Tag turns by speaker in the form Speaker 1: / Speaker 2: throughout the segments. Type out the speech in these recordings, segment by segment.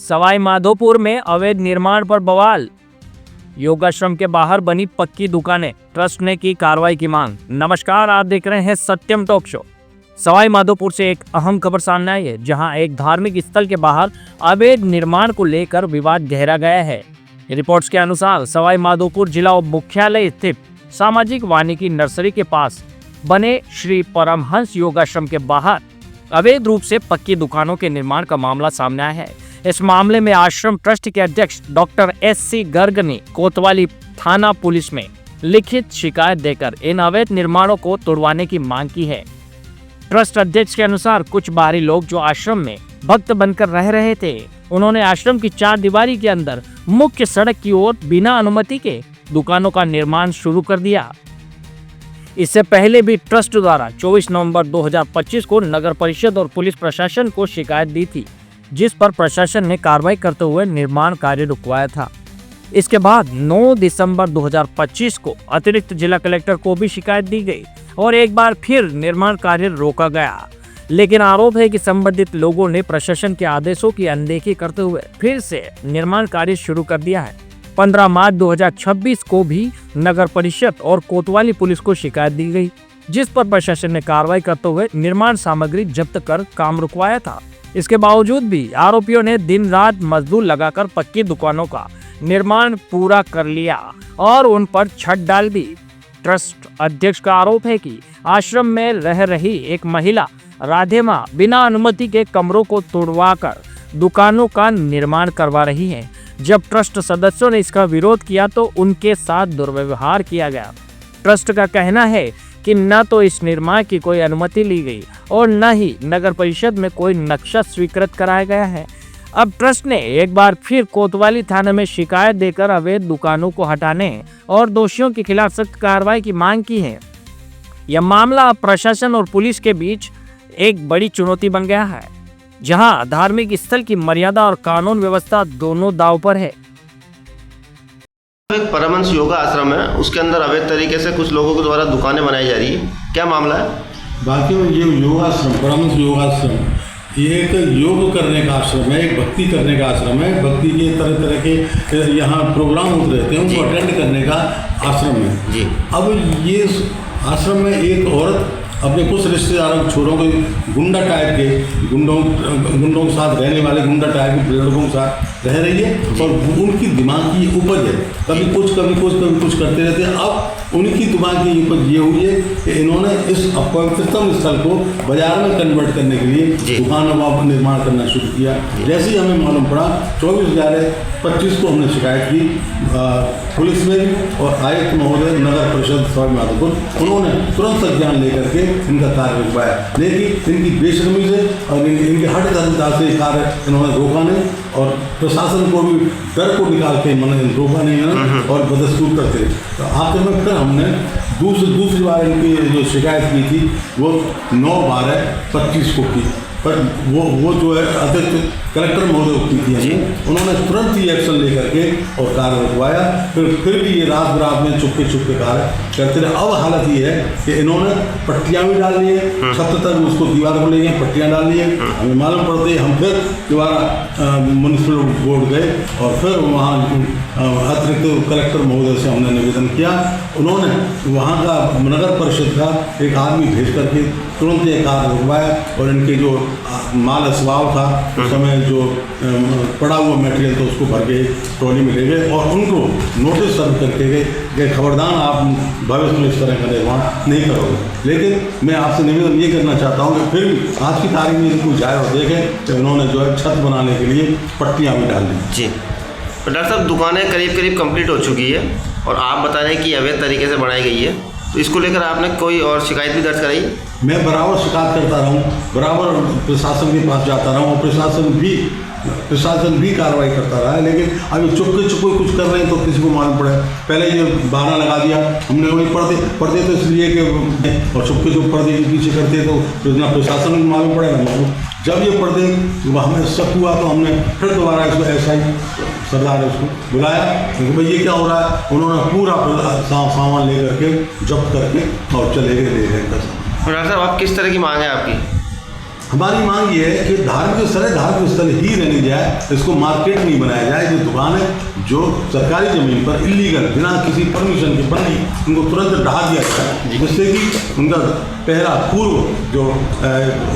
Speaker 1: सवाई माधोपुर में अवैध निर्माण पर बवाल। योगाश्रम के बाहर बनी पक्की दुकानें, ट्रस्ट ने की कार्रवाई की मांग। नमस्कार, आप देख रहे हैं सत्यम टॉक शो। सवाई माधोपुर से एक अहम खबर सामने आई है, जहां एक धार्मिक स्थल के बाहर अवैध निर्माण को लेकर विवाद गहरा गया है। रिपोर्ट्स के अनुसार सवाई माधोपुर जिला मुख्यालय स्थित सामाजिक वानिकी नर्सरी के पास बने श्री परमहंस योगाश्रम के बाहर अवैध रूप से पक्की दुकानों के निर्माण का मामला सामने आया है। इस मामले में आश्रम ट्रस्ट के अध्यक्ष डॉक्टर एस.सी. गर्ग ने कोतवाली थाना पुलिस में लिखित शिकायत देकर इन अवैध निर्माणों को तोड़वाने की मांग की है। ट्रस्ट अध्यक्ष के अनुसार कुछ बाहरी लोग जो आश्रम में भक्त बनकर रह रहे थे, उन्होंने आश्रम की चार दीवारी के अंदर मुख्य सड़क की ओर बिना अनुमति के दुकानों का निर्माण शुरू कर दिया। इससे पहले भी ट्रस्ट द्वारा 24 नवंबर 2025 को नगर परिषद और पुलिस प्रशासन को शिकायत दी थी, जिस पर प्रशासन ने कार्रवाई करते हुए निर्माण कार्य रुकवाया था। इसके बाद 9 दिसंबर 2025 को अतिरिक्त जिला कलेक्टर को भी शिकायत दी गई और एक बार फिर निर्माण कार्य रोका गया। लेकिन आरोप है कि संबंधित लोगों ने प्रशासन के आदेशों की अनदेखी करते हुए फिर से निर्माण कार्य शुरू कर दिया है। 15 मार्च 2026 को भी नगर परिषद और कोतवाली पुलिस को शिकायत दी गई, जिस पर प्रशासन ने कार्रवाई करते हुए निर्माण सामग्री जब्त कर काम रुकवाया था। इसके बावजूद भी आरोपियों ने दिन रात मजदूर लगाकर पक्की दुकानों का निर्माण पूरा कर लिया और उन पर छत डाल दी। ट्रस्ट अध्यक्ष का आरोप है कि आश्रम में रह रही एक महिला राधे मां बिना अनुमति के कमरों को तोड़वाकर दुकानों का निर्माण करवा रही है। जब ट्रस्ट सदस्यों ने इसका विरोध किया तो उनके साथ दुर्व्यवहार किया गया। ट्रस्ट का कहना है कि न तो इस निर्माण की कोई अनुमति ली गई और न ही नगर परिषद में कोई नक्शा स्वीकृत कराया गया है। अब ट्रस्ट ने एक बार फिर कोतवाली थाने में शिकायत देकर अवैध दुकानों को हटाने और दोषियों के खिलाफ सख्त कार्रवाई की मांग की है। यह मामला अब प्रशासन और पुलिस के बीच एक बड़ी चुनौती बन गया है, जहां धार्मिक स्थल की मर्यादा और कानून व्यवस्था दोनों दांव पर है।
Speaker 2: एक परमहंस योगा आश्रम है, उसके अंदर अवैध तरीके से कुछ लोगों के द्वारा दुकानें बनाई जा रही है। क्या मामला है?
Speaker 3: बाकी में ये योगाश्रम, परमहंस योगाश्रम, ये एक योग करने का आश्रम है, एक भक्ति करने का आश्रम है। भक्ति के तरह तरह के यहाँ प्रोग्राम होते रहते हैं, उनको अटेंड करने का आश्रम है जी। अब ये आश्रम में एक औरत अपने कुछ रिश्तेदारों छोरों के गुंडा टाइप के गुंडों के साथ रहने वाले गुंडा टाइप के लड़कों के साथ रह रही है और उनकी दिमाग की उपज है। कभी कुछ करते रहते हैं। अब उनकी दिमाग की उपज ये हुई है कि इन्होंने इस अपवित्रतम स्थल को बाजार में कन्वर्ट करने के लिए दुकानों का निर्माण करना शुरू किया। जैसे ही हमें मालूम पड़ा 24/11/25 को हमने शिकायत की पुलिस में और आयुक्त महोदय नगर परिषद सवाई माधोपुर, उन्होंने तुरंत संज्ञान लेकर के इनका कार्य रुकवाया। लेकिन इनकी बेशर्मी से और इनके हट धर्मता से कार्य इन्होंने रोका नहीं और प्रशासन को भी डर को निकाल के रोका नहीं है और बदस्तूर करते। तो आखिर में फिर हमने दूसरी बार इनकी जो शिकायत की थी वो 9/12/25 को की, पर वो जो है अतिरिक्त कलेक्टर महोदय की थी, उन्होंने तुरंत ही एक्शन लेकर के और कार्य रुकवाया। फिर भी ये रात में चुपके कार्य करते रहे। अब हालत ये है कि इन्होंने पट्टियाँ भी डाल ली है, छत तक उसको दीवार को ले गए, पट्टियाँ डाल ली है। हमें मालूम पड़ते ही हम फिर दोबारा म्यूनिसिपल बोर्ड गए और फिर वहाँ अतिरिक्त कलेक्टर महोदय से हमने निवेदन किया। उन्होंने वहाँ का नगर परिषद का एक आदमी भेज करके तुरंत ये कार्य रुकवाया और इनके जो माल अस्वाव था उस समय जो पड़ा हुआ मटेरियल तो उसको भर के ट्रॉली में ले गए और उनको नोटिस सर्व करके गए कि खबरदार आप भविष्य में इस तरह का निर्माण नहीं करोगे। लेकिन मैं आपसे निवेदन ये करना चाहता हूँ कि फिर भी आज की तारीख में इनको जाए और देखें कि उन्होंने जो है छत बनाने के लिए पट्टियाँ भी डाल दी
Speaker 2: जी। तो डॉक्टर साहब, दुकानें करीब कंप्लीट हो चुकी है और आप बता रहे हैं कि अवैध तरीके से बनाई गई है, तो इसको लेकर आपने कोई और शिकायत भी दर्ज कराई?
Speaker 3: मैं बराबर शिकायत करता रहा हूँ, बराबर प्रशासन के पास जाता रहा हूँ, प्रशासन भी कार्रवाई करता रहा है। लेकिन अभी चुपके कुछ कर रहे हैं तो किसी को मालूम पड़े। पहले ये बहाना लगा दिया हमने, वही पढ़ते तो इसलिए कि और चुपके पर्दे के पीछे करते तो इतना प्रशासन को मालूम पड़ेगा ना। जब ये पर्दे हमें शक हुआ तो हमने फिर दोबारा इसको SI सरदार है उसको बुलाया कि भाई ये क्या हो रहा है। उन्होंने पूरा सामान ले करके जब्त करके और चले गए ले गए।
Speaker 2: डॉक्टर साहब, आप किस तरह की मांग है आपकी?
Speaker 3: हमारी मांग ये है कि धार्मिक स्थल ही रहने जाए, इसको मार्केट नहीं बनाया जाए। जो दुकान है जो सरकारी ज़मीन पर इलीगल बिना किसी परमिशन के बनी, उनको तुरंत ढहा दिया जाए, जिससे कि उनका पहला पूर्व जो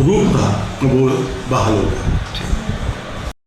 Speaker 3: रूप था वो बहाल हो जाए।